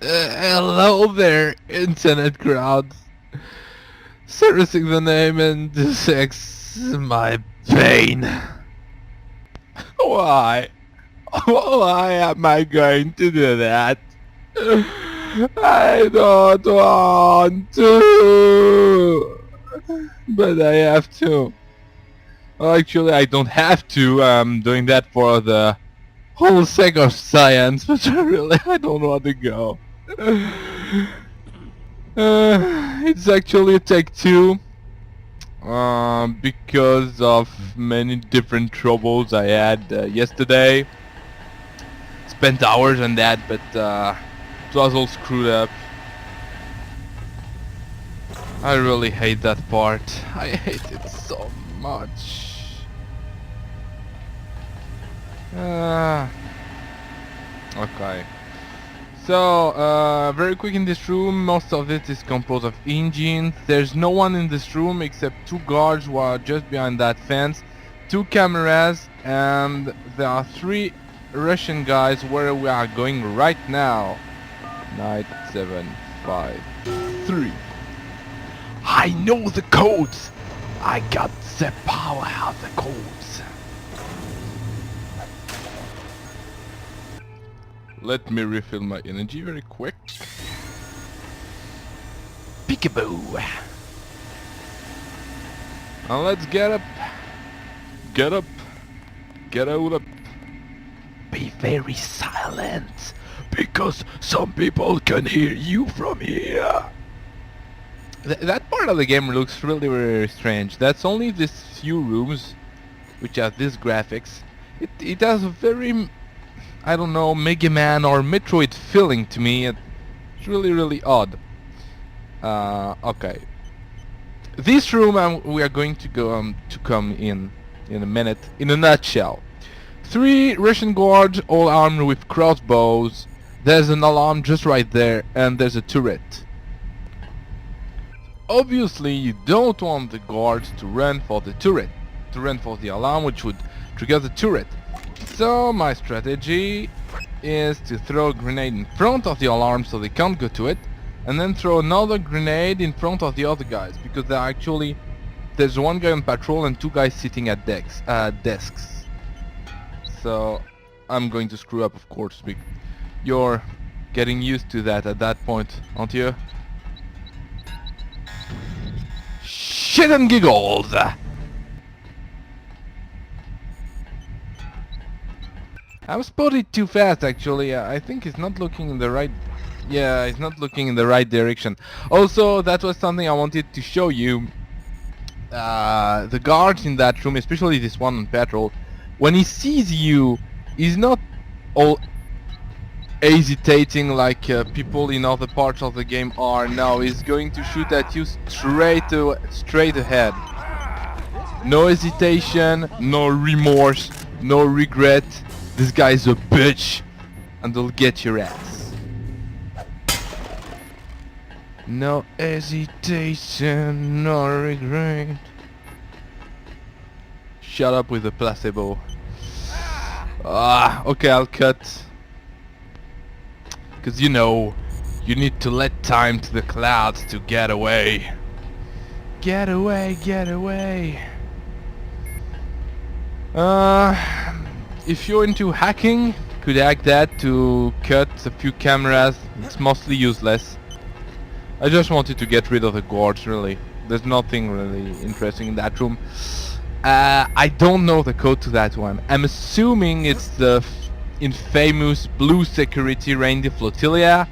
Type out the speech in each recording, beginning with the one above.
Hello there, internet crowds. Servicing the name and Deus Ex my pain. Why? Why am I going to do that? I don't want to, but I have to. Well, actually, I don't have to. I'm doing that for the whole sake of science, but I don't want to go. It's actually a take two. Because of many different troubles I had yesterday. Spent hours on that, but it was all screwed up. I really hate that part. I hate it so much. Okay. So, very quick in this room, most of it is composed of engines. There's no one in this room except two guards who are just behind that fence, two cameras, and there are three Russian guys where we are going right now. 9753. I know the codes! I got the power of the codes. Let me refill my energy very quick. Peekaboo! And let's get up. Get up. Get out up. Be very silent, because some people can hear you from here. That part of the game looks really very strange. That's only these few rooms which have these graphics. It has a very, I don't know, Mega Man or Metroid feeling to me. It's really odd. Okay. This room we are going to go to come in a minute. In a nutshell, three Russian guards, all armed with crossbows. There's an alarm just right there, and there's a turret. Obviously, you don't want the guards to run for the turret, to run for the alarm, which would trigger the turret. So my strategy is to throw a grenade in front of the alarm so they can't go to it, and then throw another grenade in front of the other guys, because there's one guy on patrol and two guys sitting at desks. So I'm going to screw up, of course. You're getting used to that at that point, aren't you? Shit and giggles! I was spotted too fast, actually. I think he's not looking in the right... Yeah, he's not looking in the right direction. Also, that was something I wanted to show you. The guards in that room, especially this one on patrol, when he sees you, he's not all hesitating like people in other parts of the game are. No, he's going to shoot at you straight ahead. No hesitation, no remorse, no regret. This guy's a bitch, and they'll get your ass. No hesitation, no regret. Shut up with the placebo. Okay, I'll cut. Cause you know, you need to let time to the clouds to get away. Get away, get away. If you're into hacking, could hack that to cut a few cameras. It's mostly useless. I just wanted to get rid of the guards, really. There's nothing really interesting in that room. I don't know the code to that one. I'm assuming it's the infamous blue security reindeer flotilla,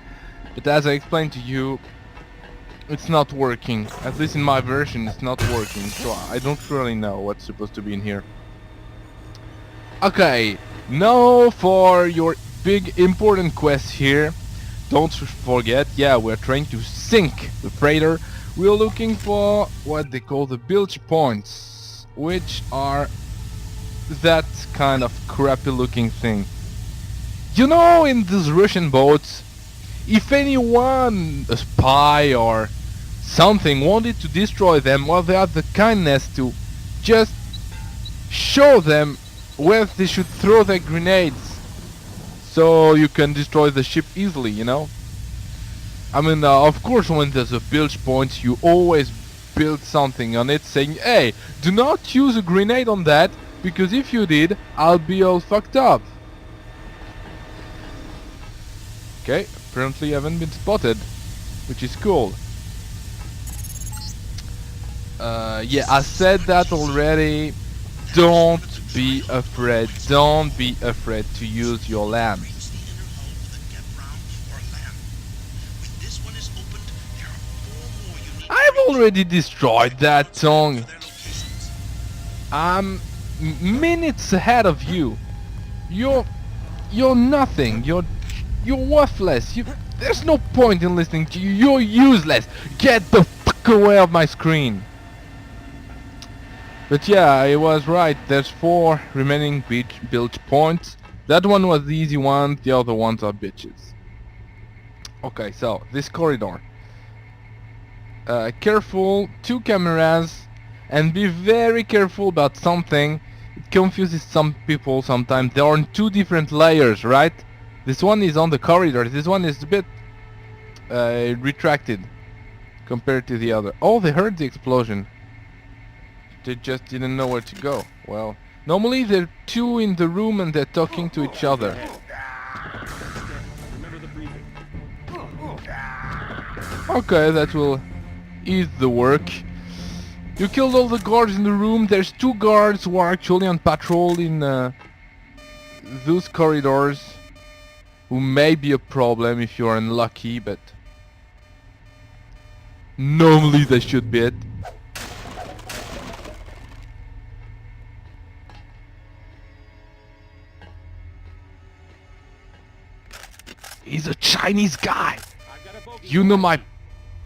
but as I explained to you, it's not working. At least in my version, it's not working, so I don't really know what's supposed to be in here. Okay, now for your big important quest here. Don't forget, yeah, we're trying to sink the freighter. We're looking for what they call the bilge points, which are that kind of crappy looking thing. You know, in these Russian boats, if anyone, a spy or something, wanted to destroy them, well, they have the kindness to just show them where they should throw their grenades. so you can destroy the ship easily, you know? I mean, of course, when there's a bilge point, you always build something on it saying, hey, do not use a grenade on that, because if you did, I'll be all fucked up. Okay, apparently I haven't been spotted, which is cool. Yeah, I said that already. Don't be afraid. Don't be afraid to use your lamps. I've already destroyed that tongue. I'm minutes ahead of you. You're nothing. You're worthless. There's no point in listening to you. You're useless. Get the fuck away of my screen. But yeah, I was right. There's 4 remaining bilge points. That one was the easy one. The other ones are bitches. Okay, so this corridor. Careful, 2 cameras, and be very careful about something. It confuses some people sometimes. They are on 2 different layers, right? This one is on the corridor. This one is a bit retracted compared to the other. Oh, they heard the explosion. They just didn't know where to go. Well, normally there are 2 in the room and they're talking to each other. Okay, that will ease the work. You killed all the guards in the room. There's 2 guards who are actually on patrol in those corridors, who may be a problem if you're unlucky, but normally they should be it. He's a Chinese guy. You know my...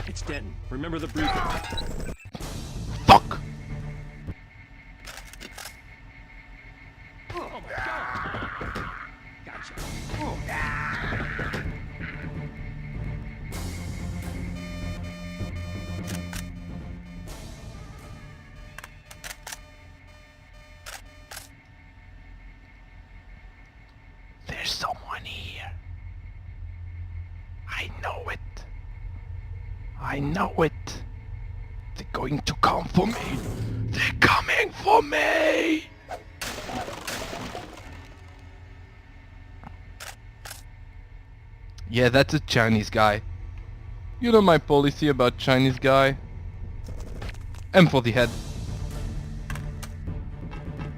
It's Denton. Remember the briefing. Fuck! Oh my god! Gotcha. There's someone here. I know it. I know it. They're going to come for me. They're coming for me. Yeah, that's a Chinese guy. You know my policy about Chinese guy. M for the head.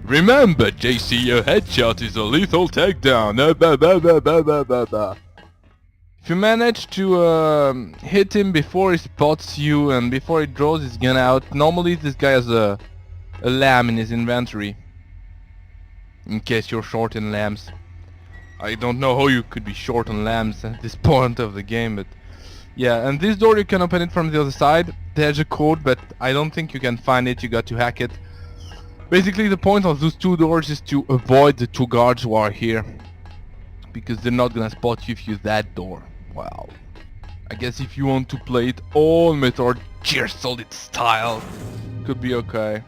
Remember, JC, your headshot is a lethal takedown. If you manage to hit him before he spots you and before he draws his gun out, normally this guy has a lamb in his inventory. In case you're short in lambs. I don't know how you could be short on lambs at this point of the game, but... yeah, and this door you can open it from the other side. There's a code, but I don't think you can find it, you got to hack it. Basically the point of those 2 doors is to avoid the 2 guards who are here. Because they're not gonna spot you if you use that door. Wow. I guess if you want to play it all Metal Gear Solid style, could be okay.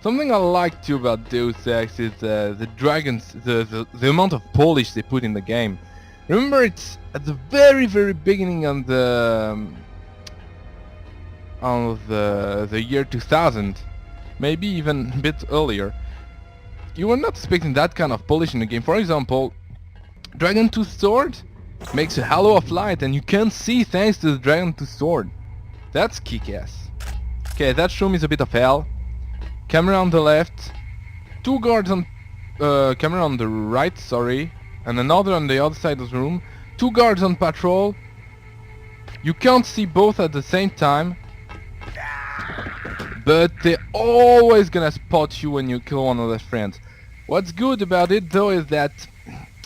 Something I like too about Deus Ex is the dragons, the amount of polish they put in the game. Remember, it's at the very beginning on the year 2000, maybe even a bit earlier. You were not expecting that kind of polish in the game. For example, Dragon Tooth Sword makes a halo of light and you can see thanks to the Dragon Tooth Sword. That's kick-ass. Okay, that room is a bit of hell. Camera on the left, 2 guards on camera on the right, sorry, and another on the other side of the room. 2 guards on patrol. You can't see both at the same time, but they're always gonna spot you when you kill one of their friends. What's good about it though is that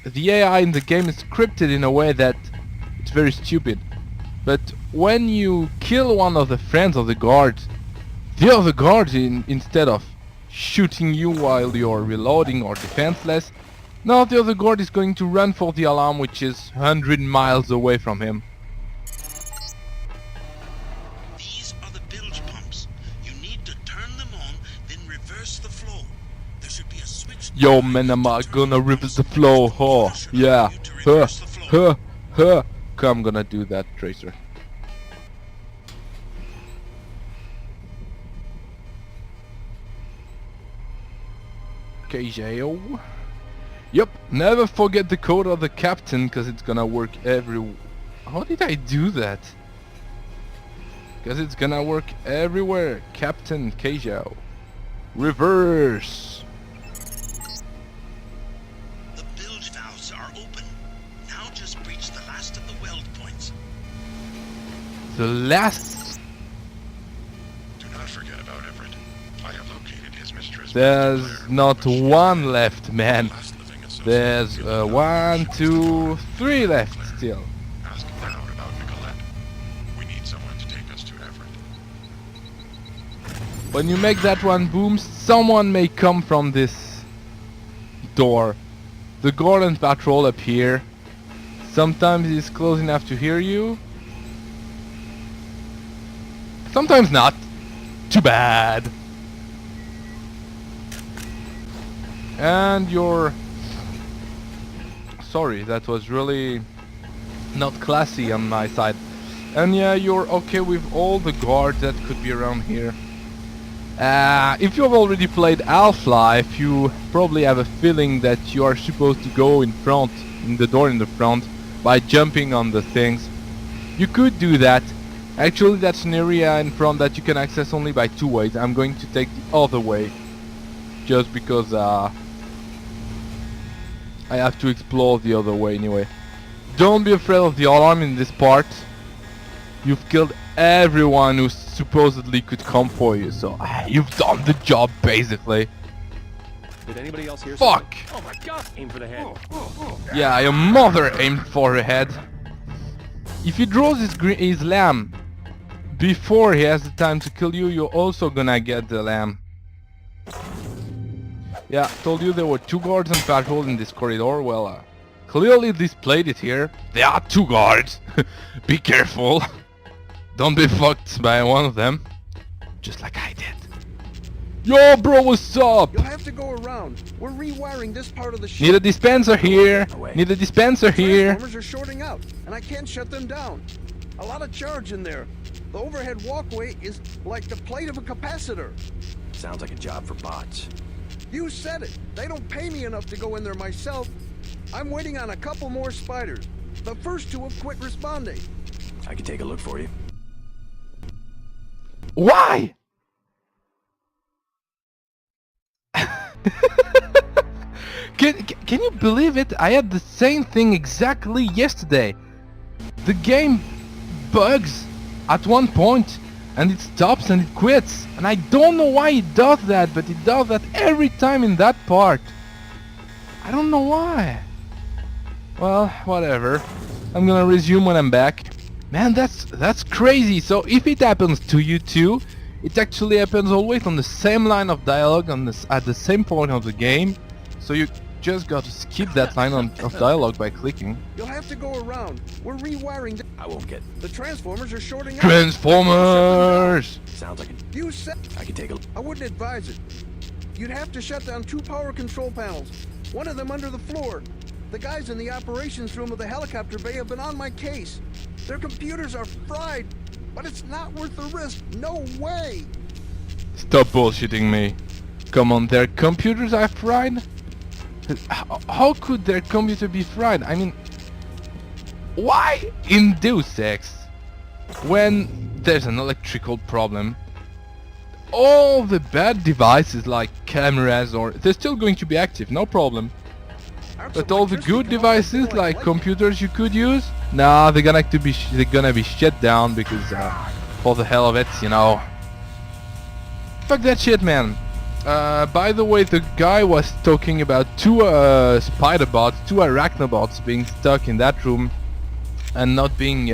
the AI in the game is scripted in a way that it's very stupid. But when you kill one of the friends of the guards, the other guard, instead of shooting you while you're reloading or defenseless, now the other guard is going to run for the alarm, which is 100 miles away from him. These are the bilge pumps. You need to turn them on, then reverse the flow. There should be a switch. Yo man, I'm gonna reverse the flow, huh? Yeah, huh, huh, huh. Okay, I'm gonna do that, Tracer. Okay, J.O. Yep, never forget the code of the captain, cause it's gonna work every... How did I do that? Cause it's gonna work everywhere. Captain Keijo. Reverse. The bilge valves are open. Now just breach the last of the weld points. The last... Do not forget about Everett. I have located his mistress. There's not one left, man. Last living associate. There's 1, 2, 3 left still. Ask Cloud about Nicolette. We need someone to take us to Everett. When you make that one boom, someone may come from this door. The Gordon patrol up here. Sometimes he's close enough to hear you. Sometimes not. Too bad. And you're... Sorry, that was really not classy on my side. And yeah, you're okay with all the guards that could be around here. If you have already played Half-Life, you probably have a feeling that you are supposed to go in front, in the door in the front, by jumping on the things. You could do that. Actually, that's an area in front that you can access only by 2 ways. I'm going to take the other way, just because I have to explore the other way anyway. Don't be afraid of the alarm in this part. You've killed everyone who supposedly could come for you, so you've done the job basically. Did anybody else hear Fuck! something? Oh my god! Aim for the head. Yeah, your mother aimed for her head. If he draws his lamb before he has the time to kill you, you're also gonna get the lamb. Yeah, told you there were 2 guards on patrol in this corridor. Well, clearly displayed it here. There are 2 guards. Be careful. Don't be fucked by one of them. Just like I did. Yo, bro, what's up? You'll have to go around. We're rewiring this part of the ship. Need a dispenser here. Need a dispenser here. Transformers are shorting out, and I can't shut them down. A lot of charge in there. The overhead walkway is like the plate of a capacitor. Sounds like a job for bots. You said it. They don't pay me enough to go in there myself. I'm waiting on a couple more spiders. The first 2 have quit responding. I can take a look for you. Why? Can you believe it? I had the same thing exactly yesterday. The game bugs at one point and it stops and it quits, and I don't know why it does that, but it does that every time in that part. I don't know why. Well, whatever. I'm gonna resume when I'm back. Man, that's crazy. So if it happens to you too, it actually happens always on the same line of dialogue at the same point of the game. So you just got to skip that line of dialogue by clicking. You'll have to go around. We're rewiring. I won't get. The transformers are shorting out. Transformers! Sounds like a. You said I can take a. I wouldn't advise it. You'd have to shut down 2 power control panels. One of them under the floor. The guys in the operations room of the helicopter bay have been on my case. Their computers are fried, but it's not worth the risk. No way. Stop bullshitting me. Come on, their computers are fried? How could their computer be fried? I mean, why in Deus Ex, when there's an electrical problem, all the bad devices like cameras they're still going to be active, no problem. But all the good devices like computers you could use, nah, they're gonna be shut down because for the hell of it, you know. Fuck that shit, man. By the way, the guy was talking about 2 spider bots, 2 arachnobots being stuck in that room and not being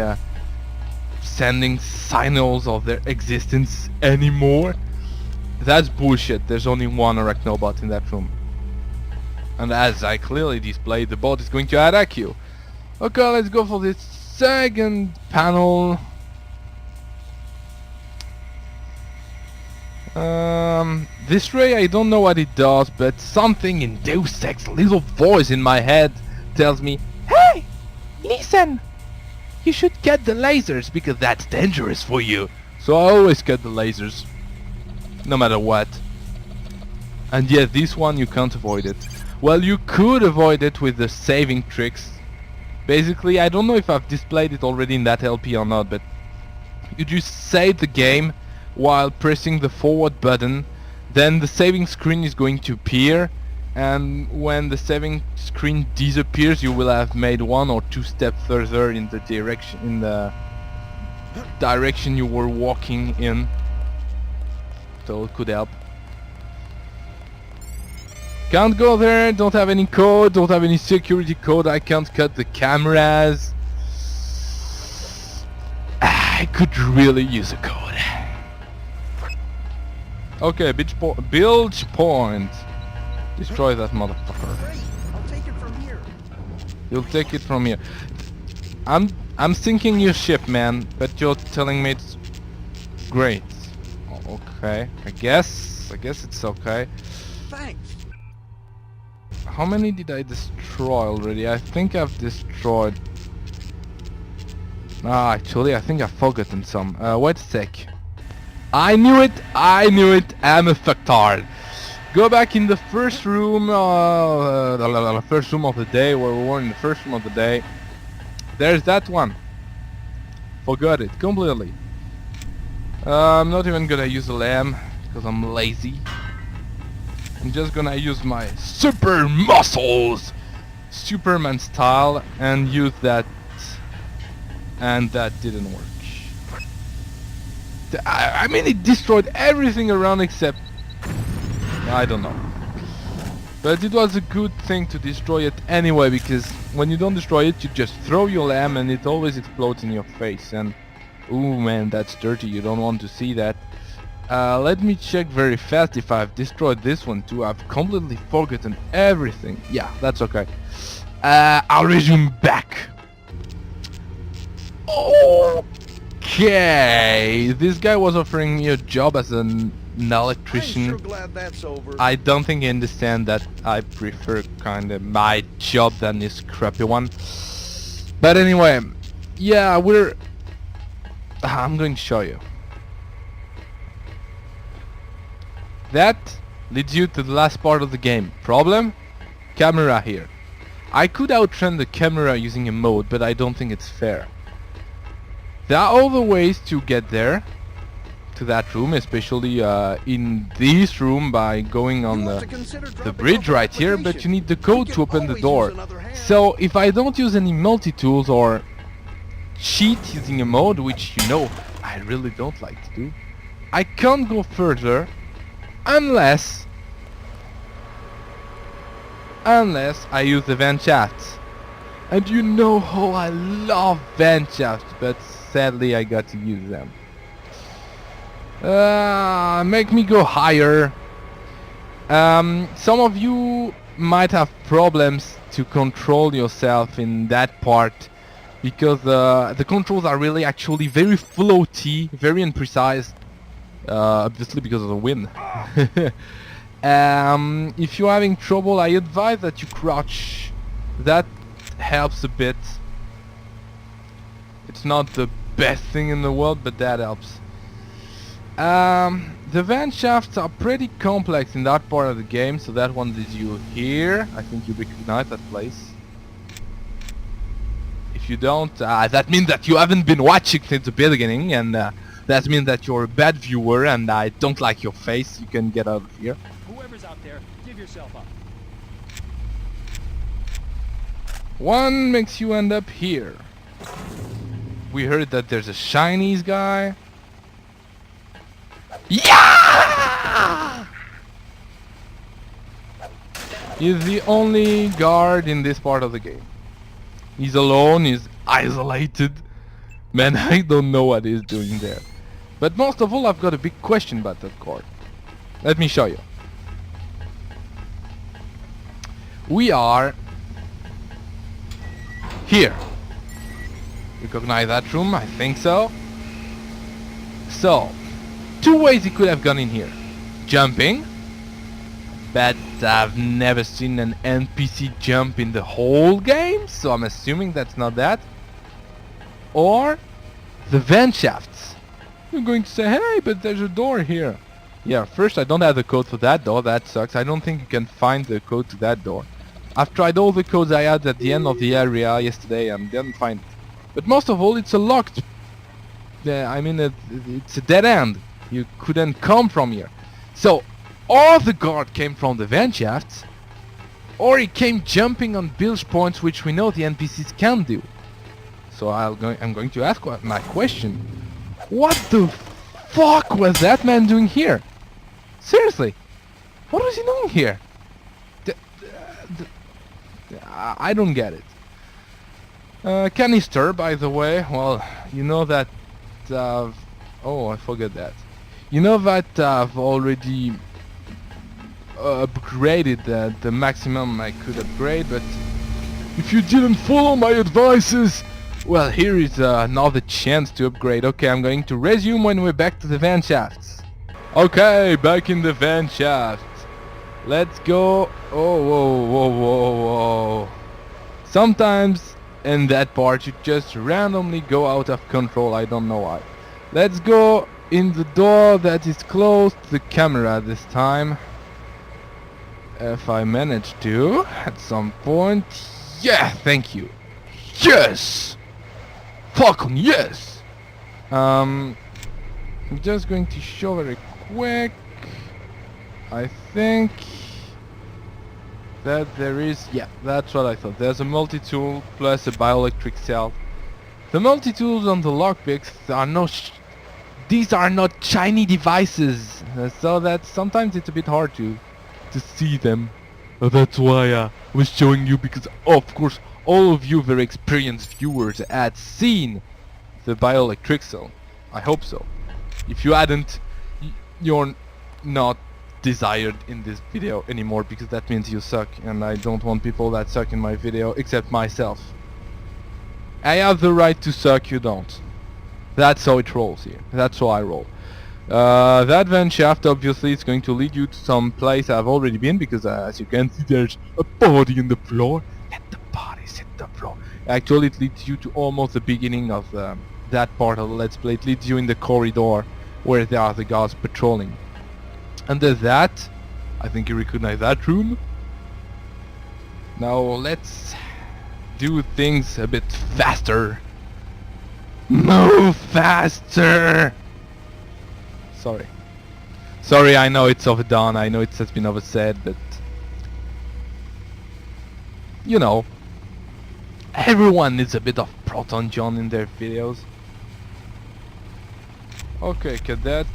sending signals of their existence anymore. That's bullshit. There's only 1 arachnobot in that room. And as I clearly displayed, the bot is going to attack you. Okay, let's go for this second panel. This ray, I don't know what it does, but something in Deus Ex, little voice in my head tells me, "Hey, listen, you should get the lasers because that's dangerous for you." So I always get the lasers, no matter what. And yeah, this one you can't avoid it. Well, you could avoid it with the saving tricks. Basically, I don't know if I've displayed it already in that LP or not, but you just save the game while pressing the forward button. Then the saving screen is going to appear, and when the saving screen disappears, you will have made 1 or 2 steps further in the direction you were walking in. So it could help. Can't go there, don't have any code, don't have any security code, I can't cut the cameras. I could really use a code. Okay, bilge point. Destroy that motherfucker. Great. I'll take it from here. You'll take it from here. I'm sinking your ship, man, but you're telling me it's great. Okay, I guess it's okay. Thanks. How many did I destroy already? I think I've destroyed... actually, I think I've forgotten some. Wait a sec. I knew it! I'm a fucktard. Go back in the first room, the first room of the day, where we were in the first room of the day. There's that one. Forgot it completely. I'm not even gonna use a lamp, because I'm lazy. I'm just gonna use my super muscles, Superman style, and use that, and that didn't work. I mean, it destroyed everything around except, I don't know. But it was a good thing to destroy it anyway, because when you don't destroy it, you just throw your lamp and it always explodes in your face. And ooh man, that's dirty, you don't want to see that. Let me check very fast if I've destroyed this one too. I've completely forgotten everything. Yeah, that's okay. I'll resume back. Okay, this guy was offering me a job as an electrician. I'm sure glad that's over. I don't think he understands that I prefer kinda my job than this crappy one. But anyway, yeah, I'm going to show you. That leads you to the last part of the game. Problem? Camera here. I could outrun the camera using a mode, but I don't think it's fair. There are other ways to get there, to that room, especially in this room by going on the bridge right here, but you need the code to open the door. So if I don't use any multi-tools or cheat using a mode, which you know I really don't like to do, I can't go further unless I use the vent shafts. And you know how I love vent shafts, but sadly I got to use them. Make me go higher. Some of you might have problems to control yourself in that part, because the controls are really actually very floaty, very imprecise, obviously because of the wind. If you're having trouble, I advise that you crouch. That helps a bit. It's not the best thing in the world, but that helps. The vent shafts are pretty complex in that part of the game, so that one leads you here. I think you recognize that place. If you don't, that means that you haven't been watching since the beginning, and that means that you're a bad viewer and I don't like your face. You can get out of here. Whoever's out there, give yourself up. One makes you end up here. We heard that there's a Chinese guy. Yeah! He's the only guard in this part of the game. He's alone, he's isolated. Man, I don't know what he's doing there. But most of all, I've got a big question about that guard. Let me show you. We are here. Recognize that room? I think so. So, two ways he could have gone in here. jumping, but I've never seen an NPC jump in the whole game, so I'm assuming that's not that. Or the vent shafts. You're going to say, hey, but there's a door here. Yeah, first I don't have the code for that door, that sucks. I don't think you can find the code to that door. I've tried all the codes I had at the end of the area yesterday and didn't find it. But most of all, it's a locked... I mean, it's a dead end. You couldn't come from here. So, or the guard came from the vent shafts, or he came jumping on bilge points, which we know the NPCs can do. So I'm going to ask my question. What the fuck was that man doing here? Seriously, what was he doing here? I don't get it. Canister, by the way. Well, you know that. Oh, I forgot that. You know that I've already upgraded the maximum I could upgrade, but if you didn't follow my advices, well, here is another chance to upgrade. Okay, I'm going to resume when we're back to the vent shafts. Okay, back in the vent shafts. Let's go. Oh, whoa, whoa, whoa, whoa. Sometimes in that part you just randomly go out of control. I don't know why. Let's go in the door that is close to the camera this time. If I manage to at some point. Yeah, thank you. Yes! Fucking yes! I'm just going to show very quick. I think that there is, yeah, that's what I thought. There's a multi-tool plus a bioelectric cell. The multi-tools on the lockpicks are these are not shiny devices, so that sometimes it's a bit hard to see them. That's why I was showing you, because of course all of you very experienced viewers had seen the bioelectric cell. I hope so. If you hadn't, you're not desired in this video anymore, because that means you suck, and I don't want people that suck in my video except myself. I have the right to suck, you don't. That's how it rolls here. That's how I roll. That vent shaft obviously is going to lead you to some place I've already been, because as you can see there's a body in the floor. Let the body hit the floor. Actually it leads you to almost the beginning of that part of the Let's Play. It leads you in the corridor where there are the guards patrolling. Under that, I think you recognize that room. Now let's do things a bit faster. Move faster! Sorry, I know it's overdone, I know it has been oversaid, but you know, everyone needs a bit of Proton John in their videos. Okay, cut that,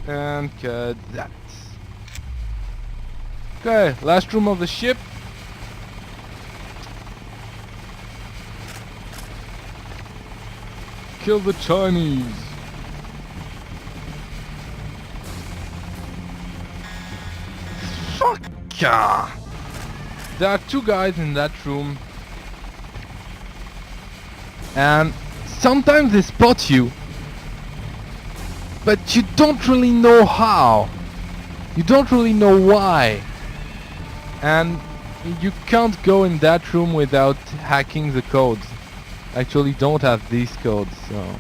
and cut that. Okay, last room of the ship. Kill the Chinese. Fuck yeah. There are two guys in that room, and sometimes they spot you, but you don't really know how. You don't really know why. And you can't go in that room without hacking the codes. Actually don't have these codes, so...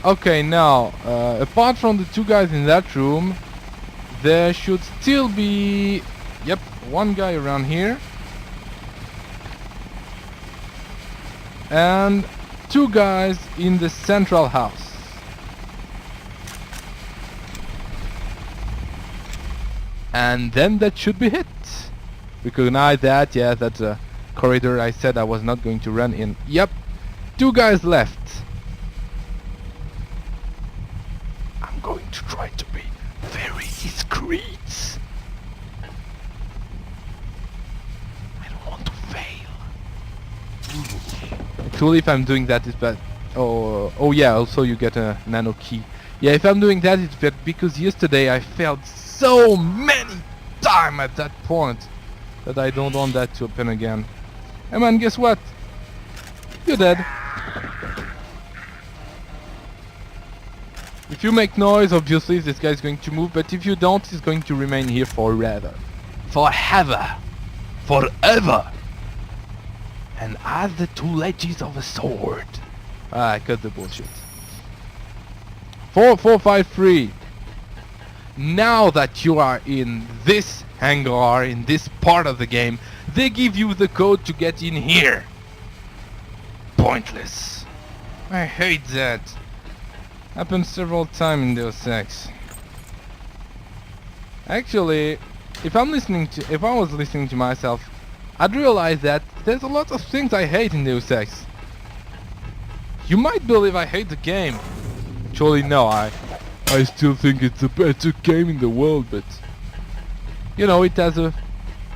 Okay, now, apart from the two guys in that room, there should still be... Yep, one guy around here. And two guys in the central house. And then that should be it. Recognize that, yeah, that's a corridor I said I was not going to run in. Yep, two guys left. I'm going to try to be very discreet. I don't want to fail. Actually, if I'm doing that, it's bad. Oh yeah, also you get a nano key. Yeah, if I'm doing that, it's bad, because yesterday I failed so many times at that point that I don't want that to happen again. Hey man, guess what? You're dead. If you make noise, obviously this guy is going to move, but if you don't, he's going to remain here forever. Forever. Forever. And as the two edges of a sword. Ah, cut the bullshit. 4453. Now that you are in this hangar, in this part of the game, they give you the code to get in here. Pointless. I hate that. Happened several times in Deus Ex. Actually, if I was listening to myself, I'd realize that there's a lot of things I hate in Deus Ex. You might believe I hate the game. Actually, no, I still think it's the better game in the world, but you know, it has a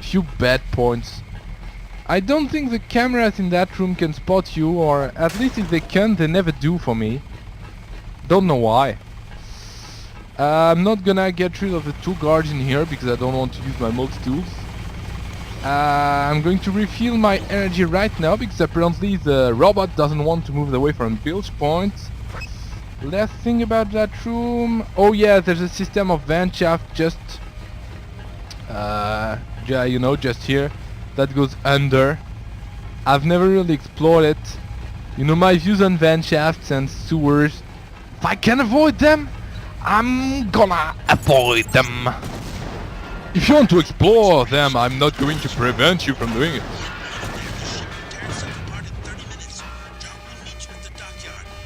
few bad points. I don't think the cameras in that room can spot you, or at least if they can, they never do for me. Don't know why. I'm not gonna get rid of the two guards in here because I don't want to use my multi-tools. I'm going to refill my energy right now because apparently the robot doesn't want to move away from bilge points. Last thing about that room... Oh yeah, there's a system of vent shaft just... you know, just here. That goes under. I've never really explored it. You know my views on vent shafts and sewers. If I can avoid them, I'm gonna avoid them. If you want to explore them, I'm not going to prevent you from doing it.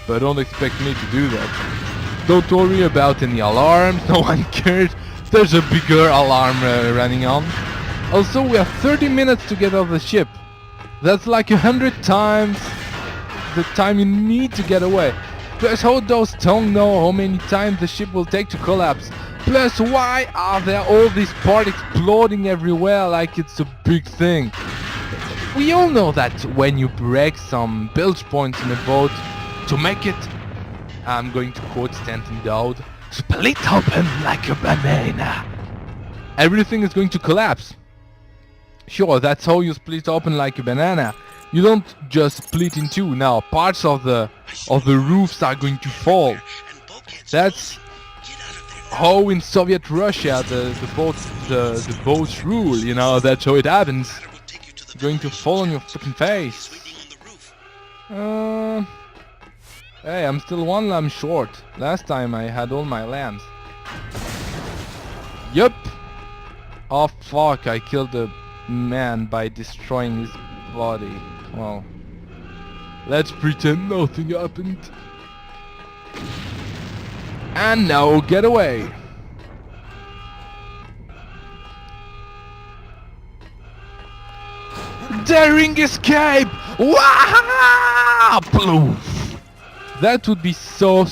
But don't expect me to do that. Don't worry about any alarms, no one cares. There's a bigger alarm running on. Also, we have 30 minutes to get off the ship. That's like 100 times the time you need to get away. Plus, how does Tong know how many times the ship will take to collapse? Plus, why are there all these parts exploding everywhere like it's a big thing? We all know that when you break some bilge points in a boat, to make it, I'm going to quote Stanton Dowd, split open like a banana. Everything is going to collapse. Sure, that's how you split open like a banana. You don't just split in two. Now, parts of the roofs are going to fall. That's how in Soviet Russia the boats rule. You know, that's how it happens. It's going to fall on your fucking face. Hey, I'm still one lamb short. Last time I had all my lambs. Yup. Oh fuck, I killed the man by destroying his body. Well, let's pretend nothing happened. And now get away. Daring escape! Wow! Bloof! That would be so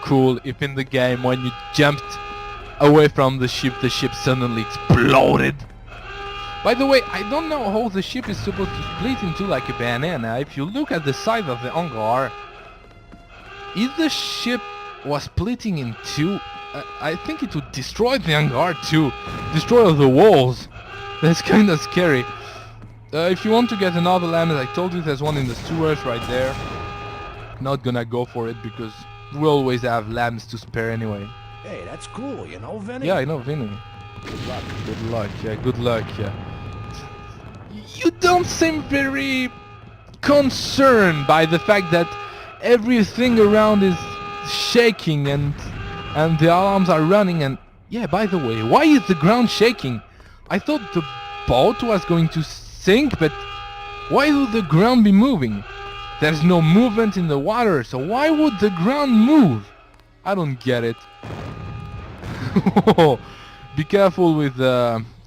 cool if in the game when you jumped away from the ship suddenly exploded. By the way, I don't know how the ship is supposed to split into like a banana. If you look at the side of the hangar, if the ship was splitting in two, I think it would destroy the hangar too. Destroy the walls. That's kinda scary. If you want to get another lamp, as I told you, there's one in the sewers right there. Not gonna go for it because we always have lamps to spare anyway. Hey, that's cool, you know, Vinny? Yeah, I know, Vinny. Good luck. Good luck, yeah, good luck, yeah. You don't seem very concerned by the fact that everything around is shaking and the alarms are running and... Yeah, by the way, why is the ground shaking? I thought the boat was going to sink, but why would the ground be moving? There's no movement in the water, so why would the ground move? I don't get it. Be careful with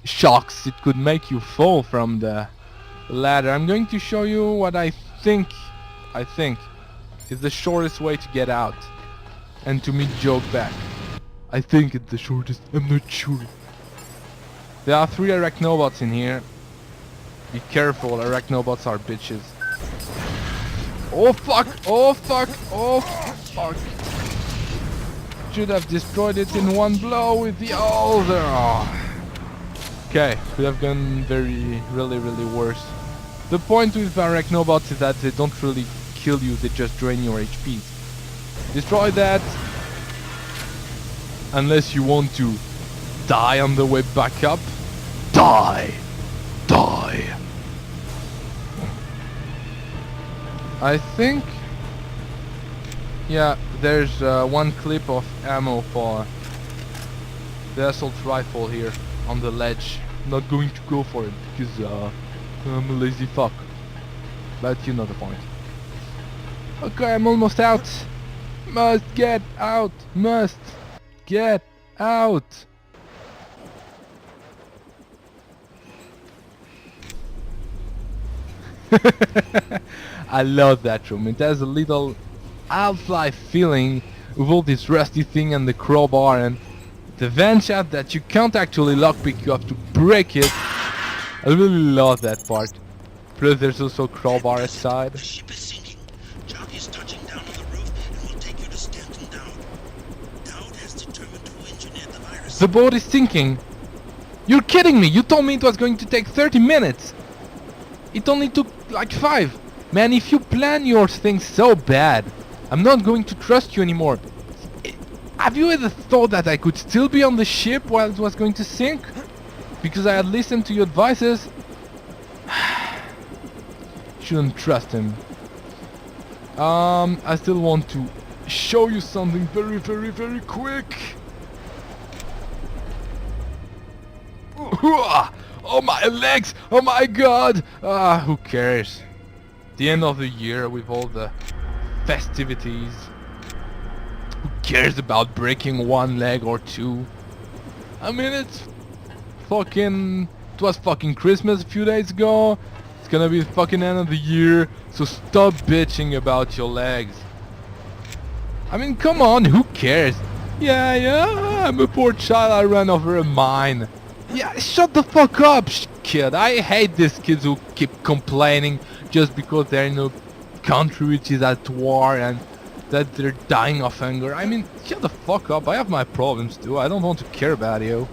shocks, it could make you fall from the ladder. I'm going to show you what I think is the shortest way to get out and to meet Joke back. I think it's the shortest, I'm not sure. There are 3 arachnobots in here. Be careful, arachnobots are bitches. Oh fuck, oh fuck, oh fuck. Should have destroyed it in one blow with the other. Oh. Okay, could have gone really worse. The point with arachnobots is that they don't really kill you, they just drain your HPs. Destroy that. Unless you want to die on the way back up. Die! Die! I think... Yeah, there's one clip of ammo for the assault rifle here on the ledge. I'm not going to go for it because I'm a lazy fuck. But you know the point. Okay, I'm almost out. Must get out. Must get out. I love that room. It has a little Half-Life feeling with all this rusty thing and the crowbar and the vent shaft that you can't actually lockpick, you have to break it. I really love that part. Plus there's also a crowbar aside. The ship is sinking. Jock is touching down on the roof and will take you to Stanton Dowd. Dowd has determined who engineered the virus. The boat is sinking. You're kidding me. You told me it was going to take 30 minutes. It only took like 5. Man, if you plan your things so bad, I'm not going to trust you anymore. Have you ever thought that I could still be on the ship while it was going to sink? Because I had listened to your advices? Shouldn't trust him. I still want to show you something very, very, very quick. Oh my legs! Oh my god! Who cares? The end of the year with all the festivities. Who cares about breaking one leg or two? I mean, it was fucking Christmas a few days ago. It's gonna be the fucking end of the year, so stop bitching about your legs. I mean, come on, who cares? Yeah, I'm a poor child, I ran over a mine. Yeah, shut the fuck up, kid. I hate these kids who keep complaining just because they're in a country which is at war and that they're dying of hunger. I mean, shut the fuck up. I have my problems too. I don't want to care about you.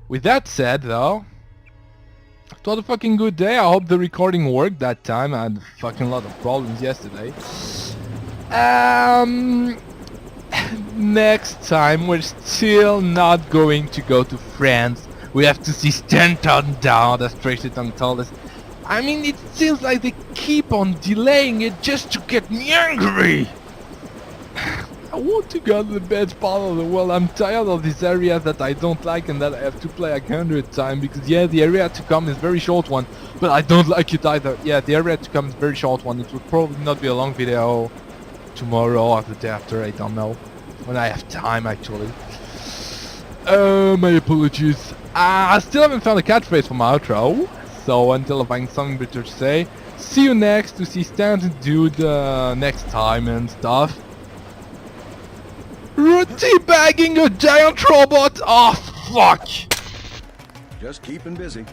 With that said, though, it was a fucking good day. I hope the recording worked that time. I had a fucking lot of problems yesterday. Next time we're still not going to go to France. We have to see Stanton Dowd, as Tracy Tongue told us. I mean, it seems like they keep on delaying it just to get me angry. I want to go to the best part of the world. I'm tired of these areas that I don't like and that I have to play like 100 times. Because yeah, the area to come is a very short one, but I don't like it either. Yeah, the area to come is a very short one. It will probably not be a long video tomorrow or the day after, I don't know. When I have time, actually. My apologies. I still haven't found a catchphrase for my outro. So until I find something better to say, see you next to see Stanton Dude next time and stuff. Teabagging a giant robot! Oh fuck! Just keeping busy.